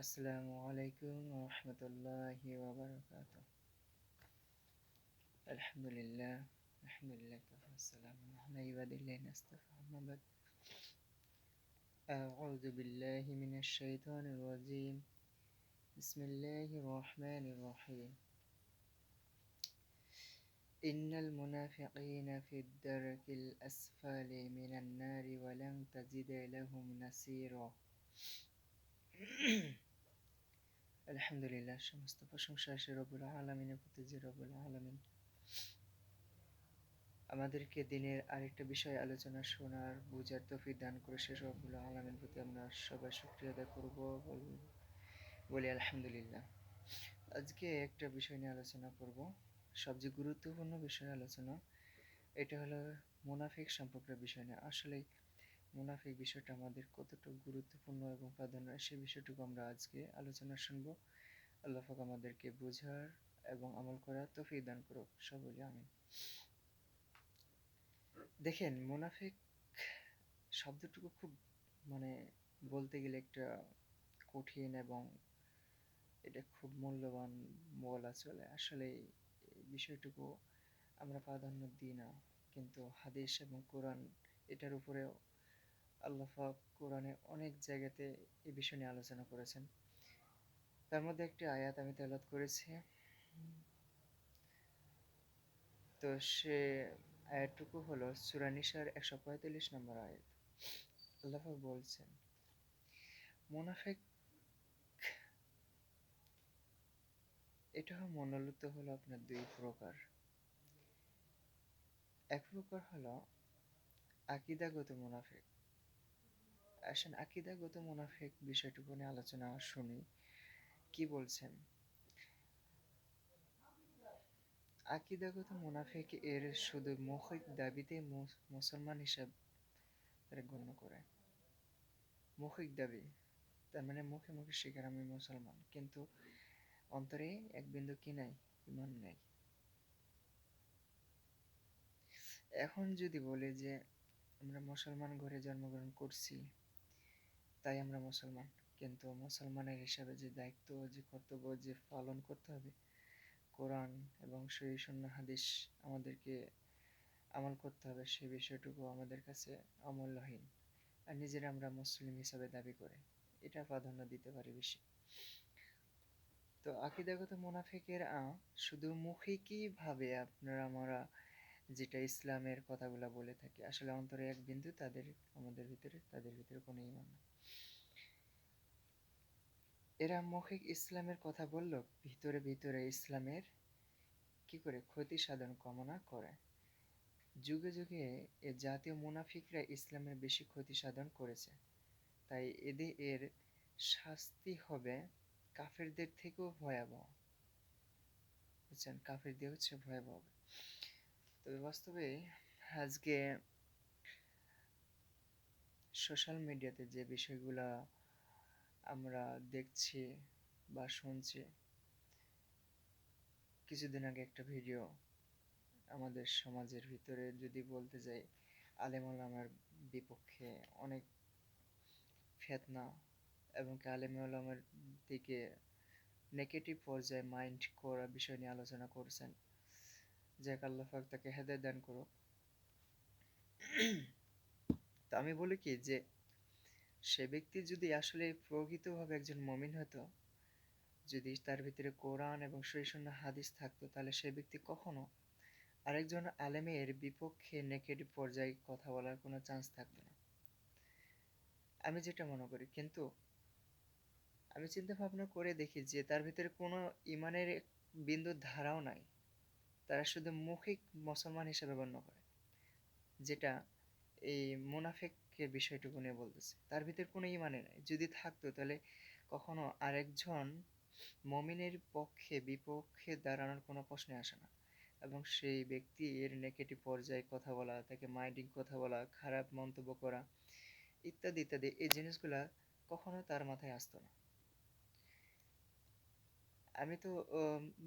আসসালামু আলাইকুম ওয়া রাহমাতুল্লাহি ওয়া বারাকাতুহু। আলহামদুলিল্লাহ, আলহামদুলিল্লাহ কাফা সালামুন আলা ইবাদিল্লাহিন ইসতাফা আম্মা বাদ। আউযু বিল্লাহি মিনাশ শাইতানির রাজীম। বিসমিল্লাহির রহমানির রহিম। ইন্নাল মুনাফিকিনা ফিদ দারকিল আসফালি মিনান নারি ওয়া লান তাজিদা লাহুম নাসীরা। আলহামদুলিল্লাহ, সমস্ত প্রশংসা সে রব্বুল আলামিনের প্রতি যে রব্বুল আলামিন আমাদেরকে দিনের আরেকটা বিষয় আলোচনা শোনার বুঝার তৌফিক দান করে সে রব্বুল আলামিনের প্রতি আমরা সবাই শুকরিয়া আদায় করব। বলি আলহামদুলিল্লাহ। আজকে একটা বিষয় নিয়ে আলোচনা করব, সবচেয়ে গুরুত্বপূর্ণ বিষয় আলোচনা। এটা হলো মুনাফিক সম্পর্কের বিষয় নিয়ে। আসলে মুনাফিক বিষয়টা আমাদের কতটুকু গুরুত্বপূর্ণ এবং প্রাধান্য, সেই বিষয়টুকু আমরা আজকে আলোচনা শুনবো। আল্লাহ পাক আমাদেরকে বোঝার এবং আমল করার তৌফিক দান করুক, সকলে আমিন। দেখেন, মুনাফিক শব্দটুকু খুব মানে বলতে গেলে একটা কঠিন এবং এটা খুব মূল্যবান বলা চলে। আসলে এই বিষয়টুকু আমরা প্রাধান্য দিই না, কিন্তু হাদিস এবং কোরআন এটার উপরেও আল্লাহ পাক কোরআনে অনেক জায়গাতে এই বিষয় নিয়ে আলোচনা করেছেন। তার মধ্যে একটি আয়াত আমি তেলাওয়াত করেছি। তো সে আয়াতটুকু হলো সূরা নিসার 145 নম্বর আয়াত। আল্লাহ পাক বলছেন, মুনাফিক এটা মূলত হলো আপনার দুই প্রকার। এক প্রকার হলো আকীদাগত মুনাফিক। আসেন আকীদাগত মুনাফিক বিষয়টুকু নিয়ে আলোচনা শুনি। কি বলছেন? আকীদাগত মুনাফিক এর শুধু মৌখিক দাবিতে মুসলমান হিসাব তারা গণ্য করে। মৌখিক দাবি, তার মানে মুখে মুখে স্বীকার আমি মুসলমান, কিন্তু অন্তরে এক বিন্দু কি নাই, ইমান নাই। এখন যদি বলি যে আমরা মুসলমান ঘরে জন্মগ্রহণ করছি তাই আমরা মুসলমান, কিন্তু মুসলমানের হিসাবে যে দায়িত্ব, যে কর্তব্য যে পালন করতে হবে, কোরআন এবং সহিহ সুন্নাহ হাদিস আমাদেরকে আমল করতে হবে, সেই বিষয়টুকু আমাদের কাছে অমূল্যহীন। আর নিজেরা আমরা মুসলিম হিসাবে দাবি করে এটা প্রাধান্য দিতে পারি বেশি। তো আকীদাগত মুনাফিকের শুধু মৌখিকই ভাবে আপনারা আমরা যেটা ইসলামের কথাগুলা বলে থাকি, আসলে অন্তরে এক বিন্দু তাদের ভিতরে কোনো ঈমান নেই। এরা মৌখিক ইসলামের কথা বললেও ভিতরে ভিতরে ইসলামের কি করে ক্ষতি সাধন কামনা করে। যুগে যুগে এ জাতীয় মুনাফিকরা ইসলামের বেশি ক্ষতি সাধন করেছে, তাই এর শাস্তি হবে কাফেরদের থেকেও ভয়াবহ। বুঝছেন, কাফেরদের হচ্ছে ভয়াবহ। তবে বাস্তবে আজকে সোশ্যাল মিডিয়াতে যে বিষয়গুলা আমরা দেখছি বা শুনছি, কিছুদিন আগে একটা ভিডিও আমাদের সমাজের ভিতরে যদি বলতে যাই, আলেম ওলামার বিপক্ষে অনেক ফিতনা এবং আলেম ওলামার দিকে নেগেটিভ পর্যায়ে মাইন্ড করা বিষয় নিয়ে আলোচনা করছেন। যাক আল্লাহ পাক তাকে হেদায়েত দান করুক। তো আমি বলি কি যে সে ব্যক্তি যদি আসলে প্রকৃতভাবে একজন মুমিন হতো, যদি তার ভিতরে কোরআন এবং সহিহ সুন্নাহ হাদিস থাকতো, তাহলে সে ব্যক্তি কখনো আরেকজন আলেমের বিপক্ষে নেগেটিভ পর্যায়ে কথা বলার কোনো চান্স থাকতো না, আমি যেটা মনে করি। কিন্তু আমি চিন্তা ভাবনা করে দেখি যে তার ভিতরে কোনো ইমানের বিন্দু ধারাও নাই, তারা শুধু মৌখিক মুসলমান হিসেবে গণ্য করে। যেটা এই মুনাফিকের বিষয়টুকু নিয়ে বলতেছে, তার ভিতরে কোনো ইমানই নাই। যদি থাকতো তাহলে কখনো আরেকজন মমিনের পক্ষে বিপক্ষে দাঁড়ানোর কোনো প্রশ্নই আসে না, এবং সেই ব্যক্তির নেগেটিভ পর্যায়ে কথা বলা, তাকে মাইন্ডিং কথা বলা, খারাপ মন্তব্য করা ইত্যাদি ইত্যাদি, এই জিনিসগুলা কখনো তার মাথায় আসতো না। আমি তো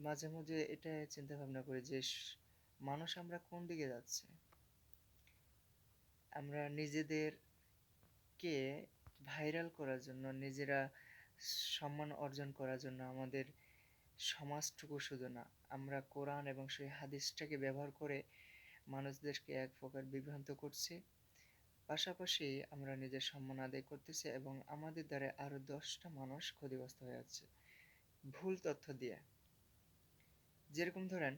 মাঝে মাঝে এটা চিন্তা ভাবনা করি যে মানুষ আমরা কোন দিকে যাচ্ছে। আমরা নিজেদেরকে ভাইরাল করার জন্য, নিজেরা সম্মান অর্জন করার জন্য আমাদের সমাজটুকু শুধু না, আমরা কোরআন এবং সেই হাদিসটাকে ব্যবহার করে মানুষদেরকে এক প্রকার বিভ্রান্ত করছি। পাশাপাশি আমরা নিজের সম্মান আদায় করতেছি এবং আমাদের দ্বারা আরো 10টা মানুষ ক্ষতিগ্রস্ত হয়ে যাচ্ছে ভুল তথ্য দিয়ে। যেরকম ধরেন,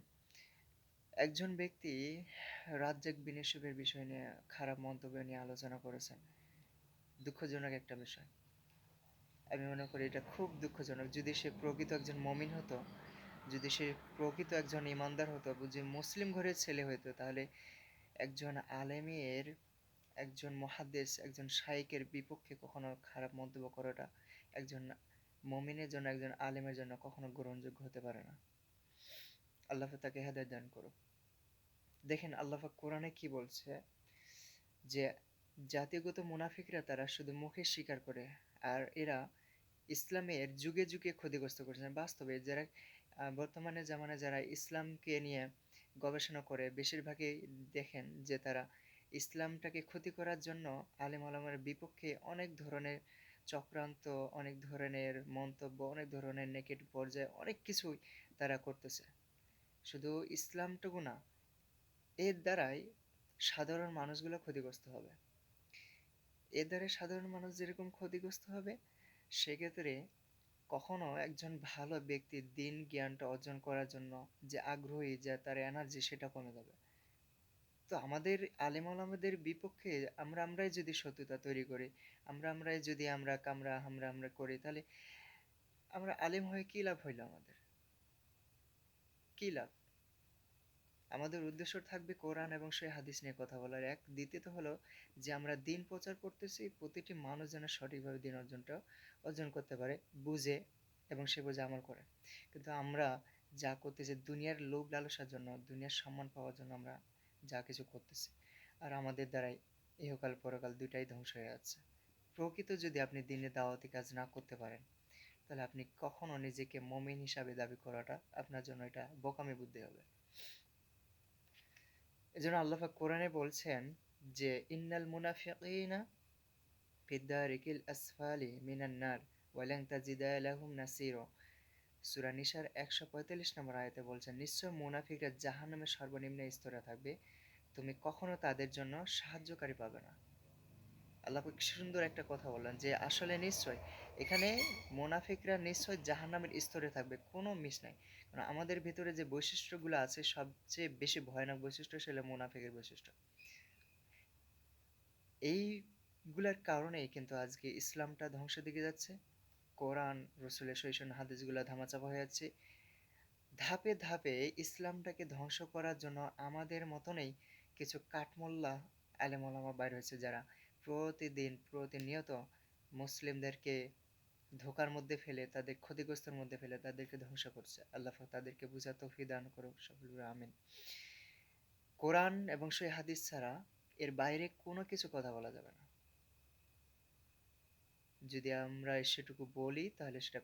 একজন ব্যক্তি রাজ্জাক বিন ইউসুফের বিষয় নিয়ে খারাপ মন্তব্য নিয়ে আলোচনা করেছেন। দুঃখজনক একটা বিষয়। আমি মনে করি এটা খুব দুঃখজনক। যদি সে প্রকৃত একজন মমিন হতো, যদি সে প্রকৃত একজন ইমানদার হতো, যে মুসলিম ঘরের ছেলে হতো, তাহলে একজন আলেমের, একজন মুহাদ্দিস, একজন শাইখের বিপক্ষে কখনো খারাপ মন্তব্য করাটা একজন মমিনের জন্য, একজন আলেমের জন্য কখনো গ্রহণযোগ্য হতে পারে না। আল্লাহ পাক তাকে হেদায়েত দান করুক। দেখেন আল্লাহ পাক কোরআনে কি বলছে, যে জাতিগত মুনাফিকরা তারা শুধু মুখে স্বীকার করে, আর এরা ইসলামের যুগে যুগে ক্ষতিগ্রস্ত করছেন। বাস্তবে যারা বর্তমানে জামানায় যারা ইসলামকে নিয়ে গবেষণা করে, বেশিরভাগই দেখেন যে তারা ইসলামটাকে ক্ষতি করার জন্য আলেম ওলামার বিপক্ষে অনেক ধরনের চক্রান্ত, অনেক ধরনের মন্তব্য, অনেক ধরনের নেগেটিভ পর্যায়ে অনেক কিছুই তারা করতেছে। শুধু ইসলামটুকু না, এর দ্বারাই সাধারণ মানুষগুলো ক্ষতিগ্রস্ত হবে। এর দ্বারা সাধারণ মানুষ যেরকম ক্ষতিগ্রস্ত হবে, সেক্ষেত্রে কখনো একজন ভালো ব্যক্তির দিন জ্ঞানটা অর্জন করার জন্য যে আগ্রহী, যে তার এনার্জি, সেটা কমে যাবে। তো আমাদের আলেম ওলামাদের বিপক্ষে আমরাই যদি শত্রুতা তৈরি করি, আমরাই যদি আমরা করি, তাহলে আমরা আলেম হয়ে কি লাভ হইলো? আমাদের কি লাভ? আমাদের উদ্দেশ্য থাকবে কোরআন এবং সেই হাদিস নিয়ে কথা বলার, এক। দ্বিতীয়ত হলো যে আমরা দিন প্রচার করতেছি, প্রতিটি মানুষ যেন সঠিকভাবে দিন অর্জন করতে পারে, বুঝে এবং সে বুঝে আমল করে। কিন্তু আমরা যা করতেছি দুনিয়ার লোভ লালসার জন্য, দুনিয়ার সম্মান পাওয়ার জন্য আমরা যা কিছু করতেছি, আর আমাদের দ্বারাই ইহকাল পরকাল দুইটাই ধ্বংস হয়ে যাচ্ছে। প্রকৃত যদি আপনি দিনে দাওয়াতি কাজ না করতে পারেন, তাহলে আপনি কখনো নিজেকে মুমিন হিসাবে দাবি করাটা আপনার জন্য এটা বোকামি বুদ্ধি হবে। এজন্য আল্লাহ পাক কোরআনে বলছেন যে ইন্নাল মুনাফিকিনা ফিদ-দারিকিল আসফালি মিনান নার ওয়া লান তাজিদা লাহুম নাসীরা। সূরা নিসার 145 নম্বর আয়াতে বলছেন, নিশ্চয় মুনাফিকরা জাহান্নামের সর্বনিম্ন স্তরে থাকবে, তুমি কখনো তাদের জন্য সাহায্যকারী পাবে না। আল্লাহ পাক সুন্দর একটা কথা বললেন যে আসলে নিশ্চয় এখানে মুনাফিকরা নিশ্চয় জাহান্নামের স্তরে থাকবে, কোনো মিস নাই। কারণ আমাদের ভিতরে যে বৈশিষ্ট্যগুলো আছে, সবচেয়ে বেশি ভয়ানক বৈশিষ্ট্য সেটা মুনাফিকের বৈশিষ্ট্য। এইগুলার কারণেই কিন্তু আজকে ইসলামটা ধ্বংসের দিকে যাচ্ছে। কোরআন, রসুলের সহিহ হাদিসগুলা ধামাচাপা হয়ে যাচ্ছে। ধাপে ধাপে ইসলামটাকে ধ্বংস করার জন্য আমাদের মতনই কিছু কাঠমোল্লা আলেম ওলামা বাইর হয়েছে, যারা প্রতিদিন প্রতিনিয়ত মুসলিমদেরকে ধোঁকার মধ্যে ফেলে, তাদের ক্ষতিগ্রস্তের মধ্যে ফেলে তাদেরকে ধ্বংস করছে। আল্লাহ পাক তাদেরকে বুঝার তৌফিক দান করুক, সকলে বলি আমিন। কোরআন এবং সেই হাদিস ছাড়া এর বাইরে কোনো কিছু কথা বলা যাবে না। যদি আমরা সেটুকু বলি তাহলে সেটা